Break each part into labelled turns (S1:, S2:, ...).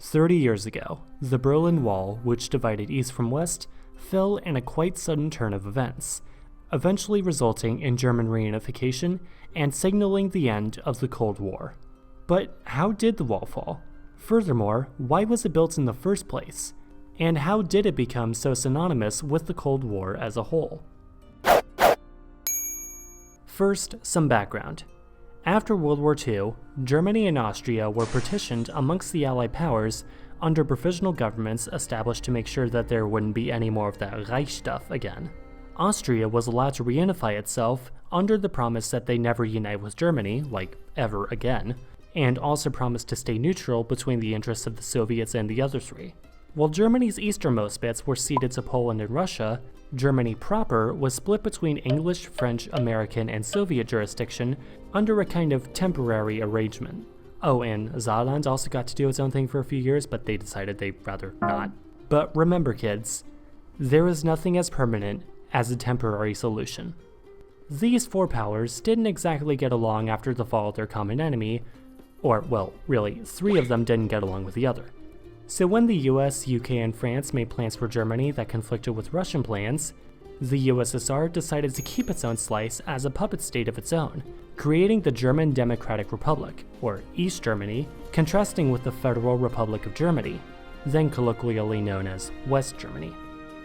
S1: 30 years ago, the Berlin Wall, which divided east from west, fell in a quite sudden turn of events, eventually resulting in German reunification and signaling the end of the Cold War. But how did the wall fall? Furthermore, why was it built in the first place? And how did it become so synonymous with the Cold War as a whole? First, some background. After World War II, Germany and Austria were partitioned amongst the Allied powers under provisional governments established to make sure that there wouldn't be any more of that Reich stuff again. Austria was allowed to reunify itself under the promise that they never unite with Germany, like ever again, and also promised to stay neutral between the interests of the Soviets and the other three. While Germany's easternmost bits were ceded to Poland and Russia, Germany proper was split between English, French, American, and Soviet jurisdiction under a kind of temporary arrangement. Oh, and Saarland also got to do its own thing for a few years, but they decided they'd rather not. But remember, kids, there is nothing as permanent as a temporary solution. These four powers didn't exactly get along after the fall of their common enemy, or, well, really, three of them didn't get along with the other. So when the US, UK, and France made plans for Germany that conflicted with Russian plans, the USSR decided to keep its own slice as a puppet state of its own, creating the German Democratic Republic, or East Germany, contrasting with the Federal Republic of Germany, then colloquially known as West Germany.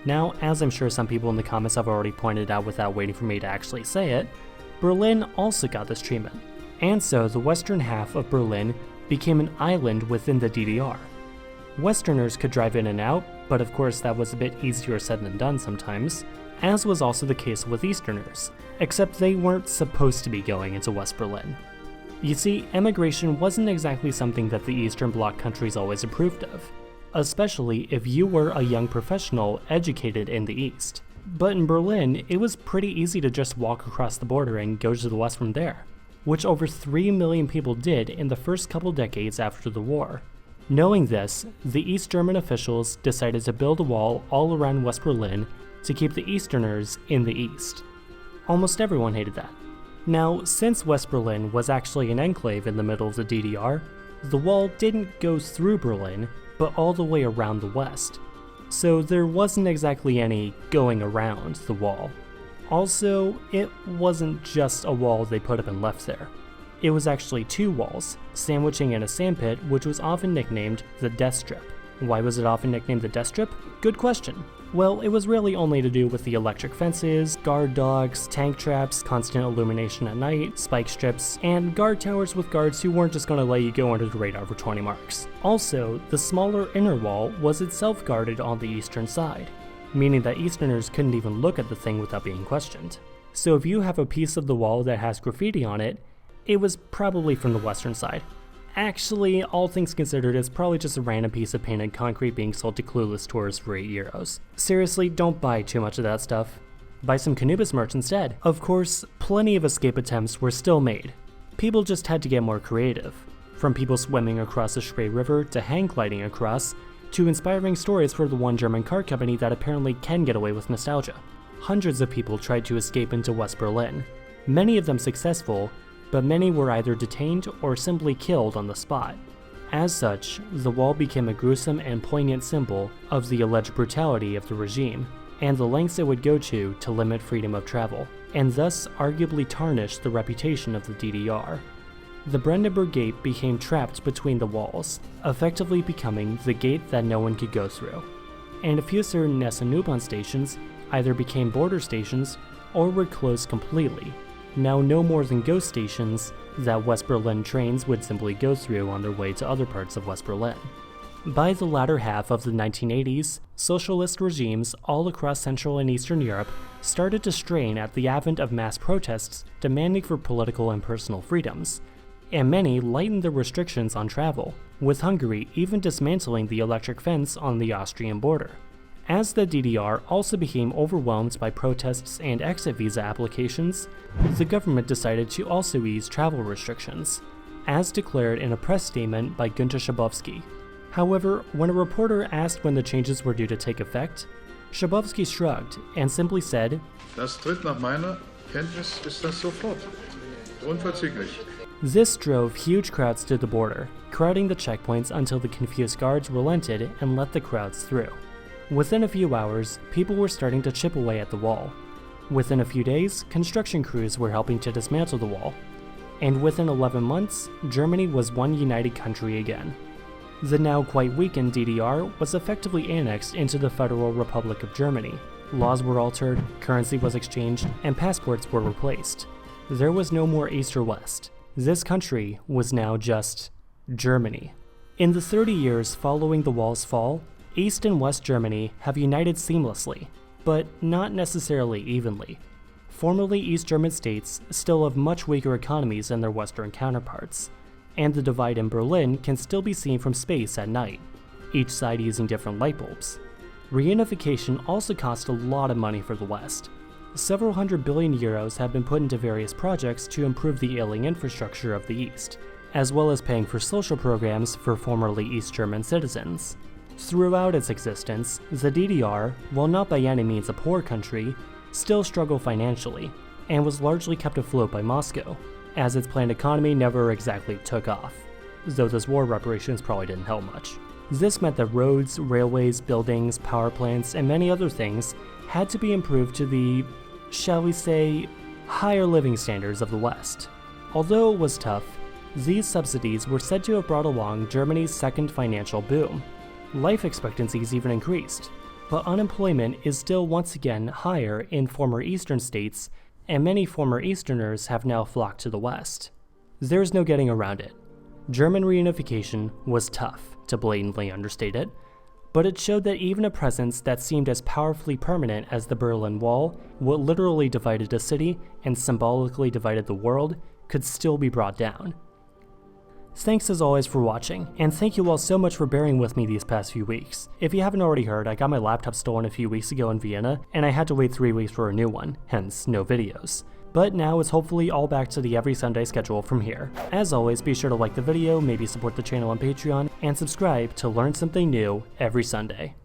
S1: Now, as I'm sure some people in the comments have already pointed out without waiting for me to actually say it, Berlin also got this treatment, and so the western half of Berlin became an island within the DDR. Westerners could drive in and out, but of course that was a bit easier said than done sometimes, as was also the case with Easterners, except they weren't supposed to be going into West Berlin. You see, emigration wasn't exactly something that the Eastern Bloc countries always approved of, especially if you were a young professional educated in the East. But in Berlin, it was pretty easy to just walk across the border and go to the West from there, which over 3 million people did in the first couple decades after the war. Knowing this, the East German officials decided to build a wall all around West Berlin to keep the Easterners in the East. Almost everyone hated that. Now, since West Berlin was actually an enclave in the middle of the DDR, the wall didn't go through Berlin, but all the way around the West. So there wasn't exactly any going around the wall. Also, it wasn't just a wall they put up and left there. It was actually two walls, sandwiching in a sandpit, which was often nicknamed the Death Strip. Why was it often nicknamed the Death Strip? Good question. Well, it was really only to do with the electric fences, guard dogs, tank traps, constant illumination at night, spike strips, and guard towers with guards who weren't just going to let you go under the radar for 20 marks. Also, the smaller inner wall was itself guarded on the eastern side, meaning that Easterners couldn't even look at the thing without being questioned. So if you have a piece of the wall that has graffiti on it, it was probably from the western side. Actually, all things considered, it's probably just a random piece of painted concrete being sold to clueless tourists for €8. Seriously, don't buy too much of that stuff. Buy some KhAnubis merch instead. Of course, plenty of escape attempts were still made. People just had to get more creative. From people swimming across the Spree River to hang gliding across, to inspiring stories for the one German car company that apparently can get away with nostalgia. Hundreds of people tried to escape into West Berlin, many of them successful, but many were either detained or simply killed on the spot. As such, the wall became a gruesome and poignant symbol of the alleged brutality of the regime, and the lengths it would go to limit freedom of travel, and thus arguably tarnish the reputation of the DDR. The Brandenburg Gate became trapped between the walls, effectively becoming the gate that no one could go through. And a few certain S-U-Bahn stations either became border stations or were closed completely, now no more than ghost stations that West Berlin trains would simply go through on their way to other parts of West Berlin. By the latter half of the 1980s, socialist regimes all across Central and Eastern Europe started to strain at the advent of mass protests demanding for political and personal freedoms, and many lightened their restrictions on travel, with Hungary even dismantling the electric fence on the Austrian border. As the DDR also became overwhelmed by protests and exit visa applications, the government decided to also ease travel restrictions, as declared in a press statement by Günter Schabowski. However, when a reporter asked when the changes were due to take effect, Schabowski shrugged and simply said,
S2: Das tritt nach meiner Kenntnis ist das sofort. Unverzüglich.
S1: This drove huge crowds to the border, crowding the checkpoints until the confused guards relented and let the crowds through. Within a few hours, people were starting to chip away at the wall. Within a few days, construction crews were helping to dismantle the wall. And within 11 months, Germany was one united country again. The now quite weakened DDR was effectively annexed into the Federal Republic of Germany. Laws were altered, currency was exchanged, and passports were replaced. There was no more East or West. This country was now just Germany. In the 30 years following the wall's fall, East and West Germany have united seamlessly, but not necessarily evenly. Formerly East German states still have much weaker economies than their Western counterparts, and the divide in Berlin can still be seen from space at night, each side using different light bulbs. Reunification also cost a lot of money for the West. Several hundred billion euros have been put into various projects to improve the ailing infrastructure of the East, as well as paying for social programs for formerly East German citizens. Throughout its existence, the DDR, while not by any means a poor country, still struggled financially, and was largely kept afloat by Moscow, as its planned economy never exactly took off, though those war reparations probably didn't help much. This meant that roads, railways, buildings, power plants, and many other things had to be improved to the, shall we say, higher living standards of the West. Although it was tough, these subsidies were said to have brought along Germany's second financial boom. Life expectancies even increased, but unemployment is still once again higher in former Eastern states, and many former Easterners have now flocked to the West. There's no getting around it. German reunification was tough, to blatantly understate it, but it showed that even a presence that seemed as powerfully permanent as the Berlin Wall, what literally divided a city and symbolically divided the world, could still be brought down. Thanks as always for watching, and thank you all so much for bearing with me these past few weeks. If you haven't already heard, I got my laptop stolen a few weeks ago in Vienna, and I had to wait 3 weeks for a new one, hence no videos. But now it's hopefully all back to the every Sunday schedule from here. As always, be sure to like the video, maybe support the channel on Patreon, and subscribe to learn something new every Sunday.